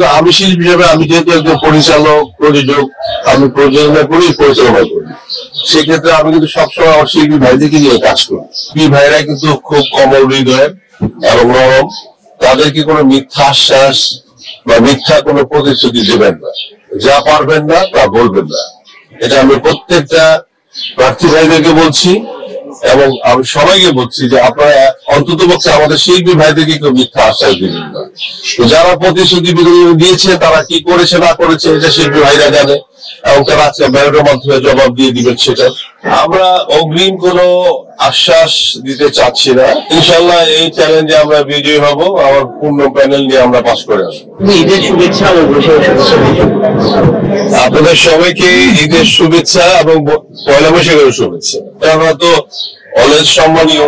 কিন্তু আমি শিল্পী হিসেবে আমি যেহেতু একজন পরিচালক প্রযোজক, আমি প্রযোজনা করি, পরিচালনা করি, সেক্ষেত্রে আমি কিন্তু সবসময় আমার শিল্পী ভাইদেরকে নিয়ে কাজ করি। শিল্পী ভাইরা কিন্তু খুব কোমল হৃদয়ের এবং নরম, তাদেরকে কোনো মিথ্যা আশ্বাস বা মিথ্যা কোনো প্রতিশ্রুতি দেবেন না, যা পারবেন না তা বলবেন না। এটা আমি প্রত্যেকটা প্রার্থী ভাইদেরকে বলছি এবং আমি সবাইকে বলছি যে আপনারা অন্তত পক্ষে আমাদের শিল্পী ভাইদেরকে কেউ মিথ্যা আশ্বাস দিবেন না। তো যারা প্রতিশ্রুতি দিয়েছে তারা কি করেছে না করেছে এটা শিল্পী ভাইরা জানে এবং তারা আজকে ব্যালটের মাধ্যমে জবাব দিয়ে দিবেন। সেটা আমরা অগ্রিম কোনো আশ্বাস দিতে চাচ্ছি না। ইনশাল্লাহ এই চ্যালেঞ্জে আমরা বিজয়ী হব, আমার পূর্ণ প্যানেল নিয়ে আমরা পাস করে আসবো। ঈদের শুভেচ্ছা। আপনাদের সবাইকে ঈদের শুভেচ্ছা এবং পয়লা বৈশাখের শুভেচ্ছা। আমরা তো অলওয়েজ সম্মানীয়,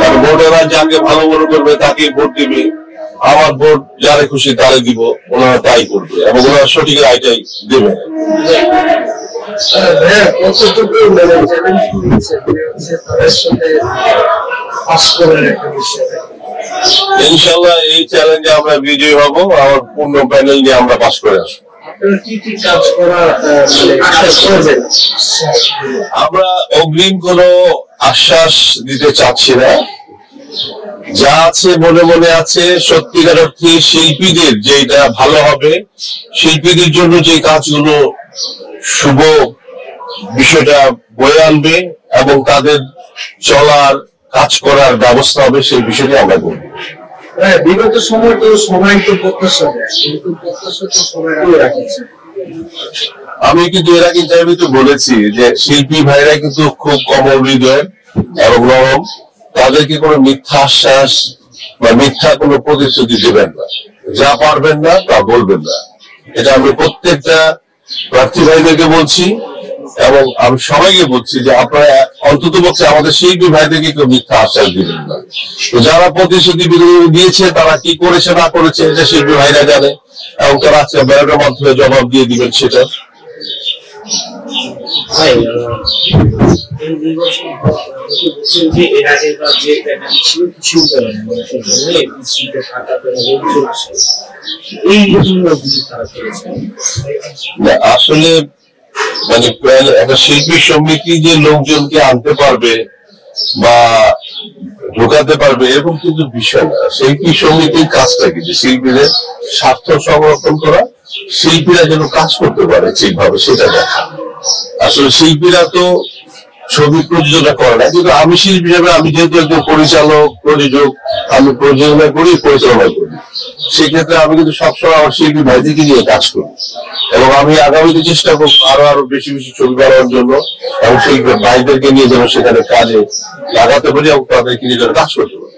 কারণ ভোটাররা যাকে ভালো মনে করবে তাকে ভোট দিবে। আমার ভোট যারে খুশি তারে দিব, ওনারা তাই করবে এবং ওনারা সঠিক রায়টাই দেবে। ইনশাল্লাহ এই চ্যালেঞ্জে আমরা বিজয়ী হব, আমার পূর্ণ প্যানেল নিয়ে আমরা পাস করে আসবো। আমরা অগ্রিম কোনো আশ্বাস দিতে চাচ্ছি না, যা আছে মনে মনে আছে সত্যিকার অর্থে শিল্পীদের যেটা ভালো হবে, শিল্পীদের জন্য যে কাজগুলো শুভ বিষয়টা বয়ে আনবে এবং তাদের চলার কাজ করার ব্যবস্থা হবে, সেই বিষয়টি আমরা করব। বিগত সময় তো সবাই তো প্রত্যাশা দেয়, কিন্তু প্রত্যাশা তো সবাই রাখছে। আমি কিন্তু এর আগে তো বলেছি যে শিল্পী ভাইরা কিন্তু খুব কোমল হৃদয়ের এবং নরম, তাদেরকে কোনো মিথ্যা আশ্বাস বা মিথ্যা কোনো প্রতিশ্রুতি দেবেন না, যা পারবেন না তা বলবেন না। এটা আমি প্রত্যেকটা প্রার্থী ভাইদেরকে বলছি এবং আমি সবাইকে বলছি যে আপনারা অন্তত পক্ষে আমাদের শিল্পী ভাইদেরকে কেউ মিথ্যা আশ্বাস দিবেন না। তো যারা প্রতিশ্রুতি দিয়েছে তারা কি করেছে না করেছে এটা শিল্পী ভাইরা জানে এবং তারা আজকে ব্যালটের মাধ্যমে জবাব দিয়ে দিবেন। সেটা আসলে মানে একটা শিল্পী সমিতি যে লোকজনকে আনতে পারবে বা ঢোকাতে পারবে এরকম কিন্তু বিষয় না। শিল্পী সমিতির কাজটা কি যে শিল্পীদের স্বার্থ সংরক্ষণ করা, শিল্পীরা যেন কাজ করতে পারে ঠিকভাবে সেটা দেখা। আসলে শিল্পীরা তো ছবি প্রযোজনা করে না, কিন্তু আমি শিল্পী হিসেবে আমি যেহেতু একজন পরিচালক প্রযোজক, আমি প্রযোজনা করি, পরিচালনা করি, সেক্ষেত্রে আমি কিন্তু সবসময় আমার শিল্পী ভাইদেরকে নিয়ে কাজ করি এবং আমি আগামীতে চেষ্টা করবো আরো বেশি বেশি ছবি বানানোর জন্য এবং শিল্পী ভাইদেরকে নিয়ে যেন সেখানে কাজে লাগাতে পারি এবং তাদেরকে নিয়ে যেন কাজ করতে পারি।